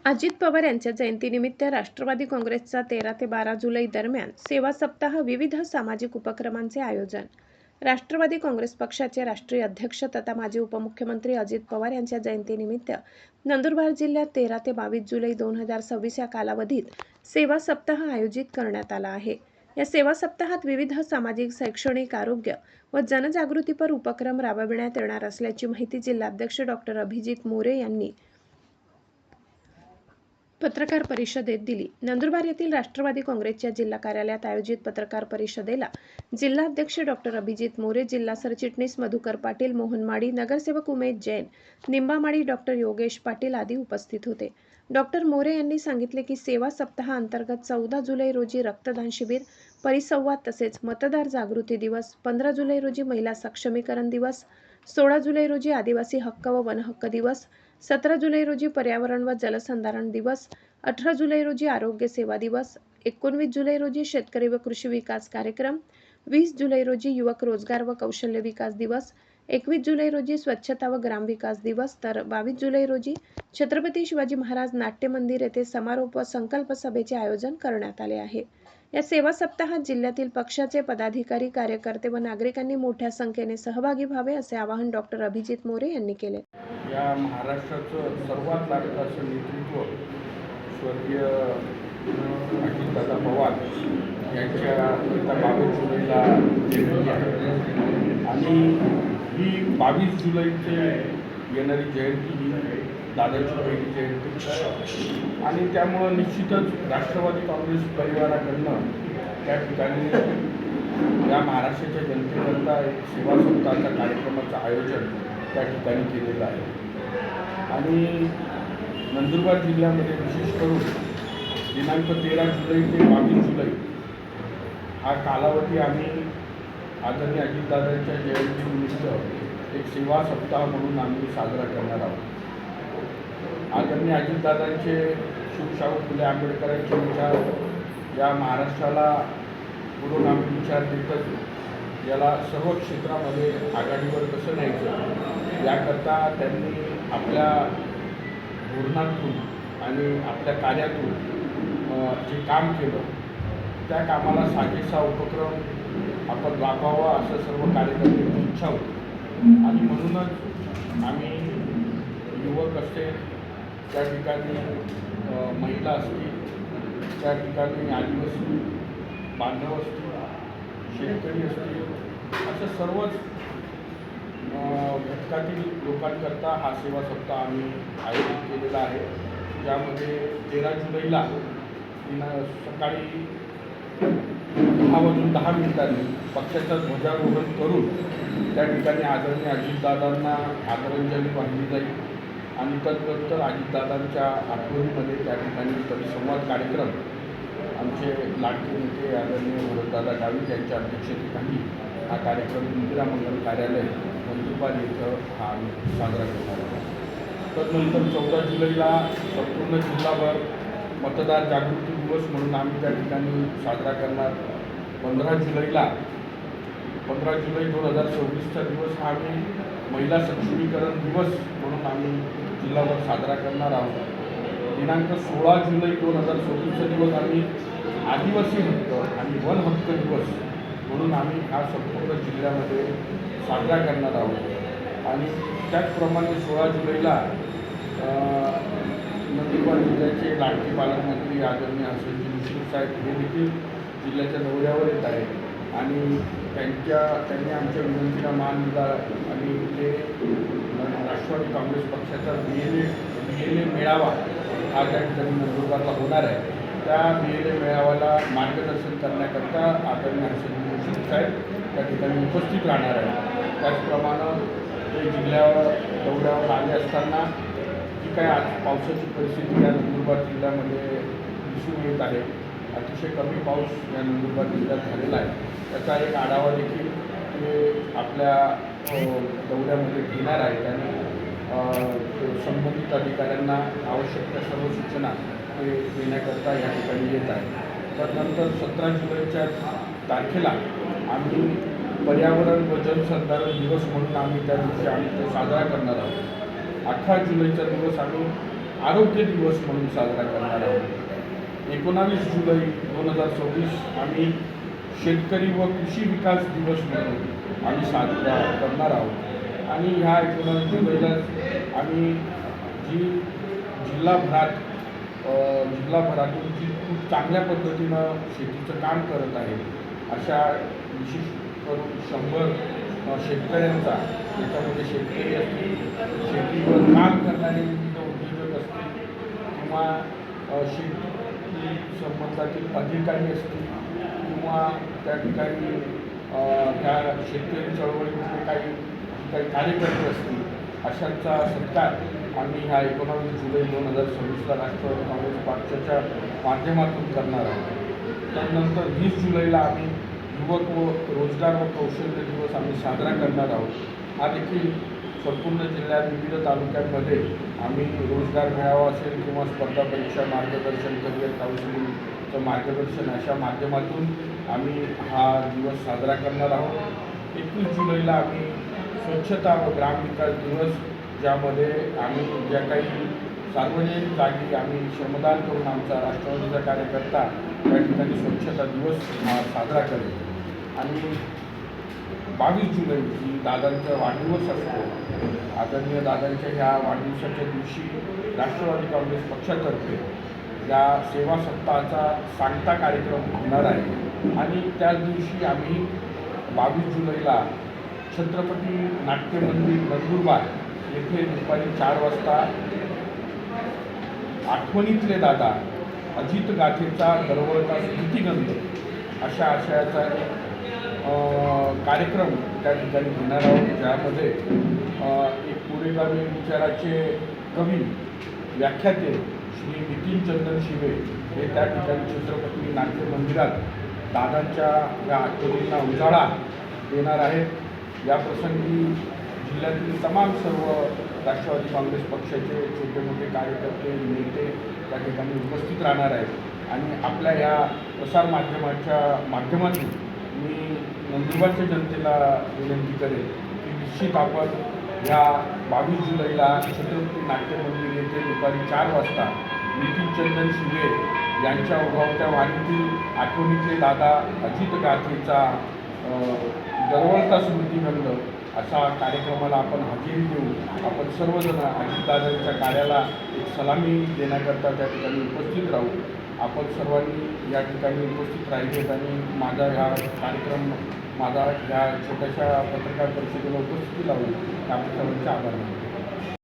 अजित पवार यांच्या जयंतीनिमित्त राष्ट्रवादी काँग्रेसचा 13 ते 12 जुलै दरम्यान सेवा सप्ताह विविध सामाजिक उपक्रमांचे आयोजन. राष्ट्रवादी काँग्रेस पक्षाचे राष्ट्रीय अध्यक्ष तथा माजी उपमुख्यमंत्री अजित पवार यांच्या जयंतीनिमित्त नंदुरबार जिल्ह्यात 13 ते 22 जुलै 2026 या कालावधीत सेवा सप्ताह आयोजित करण्यात आला आहे. या सेवा सप्ताहात विविध सामाजिक, शैक्षणिक, आरोग्य व जनजागृतीपर उपक्रम राबविण्यात येणार असल्याची माहिती जिल्हाध्यक्ष डॉ. अभिजित मोरे यांनी पत्रकार परिषदेत दिली. नंदुरबार येथील राष्ट्रवादी काँग्रेसच्या जिल्हा कार्यालयात आयोजित पत्रकार परिषदेला जिल्हाध्यक्ष डॉ. अभिजित मोरे, जिल्हा सरचिटणीस मधुकर पाटील, मोहन माडी, नगरसेवक उमेश जैन, निंबामाडी डॉ. योगेश पाटील आदी उपस्थित होते. डॉ. मोरे यांनी सांगितले की सेवा सप्ताह अंतर्गत 14 जुलै रोजी रक्तदान शिबिर, परिसंवाद तसेच मतदार जागृती दिवस, 15 जुलै रोजी महिला सक्षमीकरण दिवस, 16 जुलै रोजी आदिवासी हक्क व वन हक्क दिवस, 17 जुलै रोजी पर्यावरण व जलसंधारण दिवस, 18 जुलै रोजी आरोग्य सेवा दिवस, 19 जुलै रोजी शेतकरी व कृषी विकास कार्यक्रम, 20 जुलै रोजी युवक रोजगार व कौशल्य विकास दिवस, 21 जुलै रोजी स्वच्छता व ग्रामविकास दिवस, तर 22 जुलै रोजी छत्रपती शिवाजी महाराज नाट्य मंदिर येथे समारोप व संकल्प सभेचे आयोजन करण्यात आले आहे. या सेवा सप्ताहात जिल्ह्यातील पक्षाचे पदाधिकारी, कार्यकर्ते व नागरिकांनी मोठ्या संख्येने सहभागी व्हावे असे आवाहन डॉ. अभिजित मोरे यांनी केले. या महाराष्ट्राचं सर्वात लागत असं नेतृत्व स्वर्गीय अजितदादा पवार यांच्या 22 जुलैला जयंती आहे आणि ही 22 जुलैचे येणारी जयंती ही दादाची पहिली जयंती आणि त्यामुळं निश्चितच राष्ट्रवादी काँग्रेस परिवाराकडनं त्या ठिकाणी या महाराष्ट्राच्या जनतेकरता एक सेवा सप्ताहाच्या कार्यक्रमाचं आयोजन त्या ठिकाणी केलेलं आहे आणि नंदुरबार जिल्ह्यामध्ये विशेष करून दिनांक 13 जुलै ते 22 जुलै हा कालावधी आम्ही आदरणीय अजितदादांच्या जयंतीनिमित्त एक सेवा सप्ताह म्हणून आम्ही साजरा करणार आहोत. आदरणीय अजितदादांचे शिवशाहू फुले आंबेडकरांचे विचार या महाराष्ट्राला पुरोगामी विचार देतच याला सर्व क्षेत्रामध्ये आघाडीवर कसं न्यायचं याकरता त्यांनी आपल्या धोरणातून आणि आपल्या कार्यातून जे काम केलं त्या कामाला साजेसा उपक्रम आपण राबवावा असं सर्व कार्यकर्त्यांची इच्छा होती आणि म्हणूनच आम्ही युवक असतील, त्या ठिकाणी महिला असतील, त्या ठिकाणी आदिवासी बांधव असतील, शेतकरी असतील, असं सर्वच घटकातील लोकांकरता हा सेवा सप्ताह आम्ही आयोजित केलेला आहे. ज्यामध्ये 13 जुलैला सकाळी 10:10 पक्षाचं ध्वजारोहण करून त्या ठिकाणी आदरणीय अजितदादांना आदरांजली वाहिली जाईल आणि तदनंतर अजितदादांच्या आठवणीमध्ये त्या ठिकाणी परिसंवाद कार्यक्रम आमचे लाडके नेते आदरणीय भरतदादा गावित यांच्या अध्यक्षतेखाली हा कार्यक्रम इंदिरा मंगल कार्यालय नंदुरबार इथं हा साजरा करणार आहे. तदनंतर 14 जुलैला संपूर्ण जिल्हाभर मतदार जागृती दिवस म्हणून आम्ही त्या ठिकाणी साजरा करणार. 15 जुलै 2026चा दिवस हा आम्ही महिला सक्षमीकरण दिवस म्हणून आम्ही जिल्हाभर साजरा करणार आहोत. दिनांक 16 जुलै 2026चा दिवस आम्ही आदिवासी हक्क आणि वन हक्क दिवस म्हणून आम्ही हा संपूर्ण जिल्ह्यामध्ये साजरा करणार आहोत. आणि त्याचप्रमाणे 16 जुलैला नंदुरबार जिल्ह्याचे लाडके पालकमंत्री आदरणीय हसनजी मुश्रीफ साहेब हे देखील जिल्ह्याच्या दौऱ्यावर येत आहेत आणि त्यांनी आमच्या विनंतीला मान दिला आणि ते राष्ट्रवादी काँग्रेस पक्षाचा BLA मेळावा हा त्या ठिकाणी नंदुरबारला होणार आहे. त्या BLA मेळाव्याला मार्गदर्शन करण्याकरता आदरणीय हसनजी मुश्रीफ साहेब त्या ठिकाणी उपस्थित राहणार आहे. त्याचप्रमाणे ते जिल्ह्यावर दौऱ्यावर आले असताना जी काय आज पावसाची परिस्थिती या नंदुरबार जिल्ह्यामध्ये दिसून येत आहे, अतिशय कमी पाऊस या नंदुरबार जिल्ह्यात झालेला आहे, त्याचा एक आढावा देखील ते आपल्या दौऱ्यामध्ये घेणार आहेत आणि संबंधित अधिकाऱ्यांना आवश्यक त्या सर्व सूचना ते देण्याकरता या ठिकाणी येत आहे. त्यानंतर 17 जुलैच्या तारखेला आम्ही पर्यावरण व जलसंधारण दिवस म्हणून आम्ही त्या दिवशी आम्ही ते साजरा करणार आहोत. 18 जुलैचा दिवस आम्ही आरोग्य दिवस म्हणून साजरा करणार आहोत. 19 जुलै 2026 आम्ही शेतकरी व कृषी विकास दिवस म्हणून आम्ही साजरा करणार आहोत. आणि ह्या 19 जुलैला आम्ही जी जिल्हाभरातून जी खूप चांगल्या पद्धतीनं शेतीचं काम करत आहे अशा विशेष करून 100 शेतकऱ्यांचा, त्याच्यामध्ये शेतकरी असतील, शेतीवर काम करणारे विविध उद्योजक असतील किंवा शेती संबंधातील अधिकारी असतील किंवा त्या ठिकाणी त्या शेतकरी चळवळीमध्ये काही कार्यकर्ते असतील, अशांचा सत्कार आम्ही ह्या 19 जुलै 2026ला राष्ट्रवादी काँग्रेस पक्षाच्या माध्यमातून करणार आहोत. त्यानंतर 20 जुलैला आम्ही युवक व रोजगार व कौशल्य दिवस आम्ही साजरा करणार आहोत. हा देखील संपूर्ण जिल्ह्यात विविध तालुक्यांमध्ये आम्ही रोजगार मेळावा असेल किंवा स्पर्धा परीक्षा मार्गदर्शन, करिअर काउन्सिलिंगचं मार्गदर्शन अशा माध्यमातून आम्ही हा दिवस साजरा करणार आहोत. 21 जुलैला आम्ही स्वच्छता व ग्रामविकास दिवस, ज्यामध्ये आम्ही ज्या काही सार्वजनिक जागी आम्ही श्रमदान करून आमचा राष्ट्रवादीचा कार्यकर्ता त्या ठिकाणी स्वच्छता दिवस साजरा करेल. आणि 22 जुलै ही दादांचा वाढदिवस असतो. आदरणीय दादांच्या ह्या वाढदिवसाच्या दिवशी राष्ट्रवादी काँग्रेस पक्षातर्फे या सेवा सप्ताहाचा सांगता कार्यक्रम होणार आहे. आणि त्याच दिवशी आम्ही 22 जुलैला छत्रपती नाट्य मंदिर नंदुरबार येथे दुपारी 4 वाजता आठवणीतले दादा अजित गाथेचा दरवळता स्मृतिगंध अशा आशयाचा एक कार्यक्रम त्या ठिकाणी घेणार आहोत, ज्यामध्ये एक पुरेगामी विचाराचे कवी व्याख्याते श्री नितीन चंदन शिवे हे त्या ठिकाणी छत्रपती नाट्य मंदिरात दादांच्या या आठवणींना उजाळा देणार आहेत. या प्रसंगी जिल्ह्यातील तमाम सर्व राष्ट्रवादी काँग्रेस पक्षाचे छोटे मोठे कार्यकर्ते, नेते त्या ठिकाणी उपस्थित राहणार आहेत. आणि आपल्या या प्रसारमाध्यमाच्या माध्यमातून मी नंदुरबारच्या जनतेला विनंती करेन की निश्चित आपण या 22 जुलैला छत्रपती नाट्य मंदिर येथे दुपारी 4 वाजता नितीन चंदन शिवे यांच्या उभावत्या वाणीतील आठवणीतले दादा अजित गाथेचा दरवळता स्मृतिगंध असा कार्यक्रमाला आपण हजेरी देऊ. आपण सर्वजण अजितदादांच्या कार्याला एक सलामी देण्याकरता त्या ठिकाणी उपस्थित राहू. आपण सर्वांनी या ठिकाणी उपस्थित राहिलेत आणि माझा ह्या छोट्याशा पत्रकार परिषदेला उपस्थिती लावली. आपल्या सर्वांचे आभार मानतो.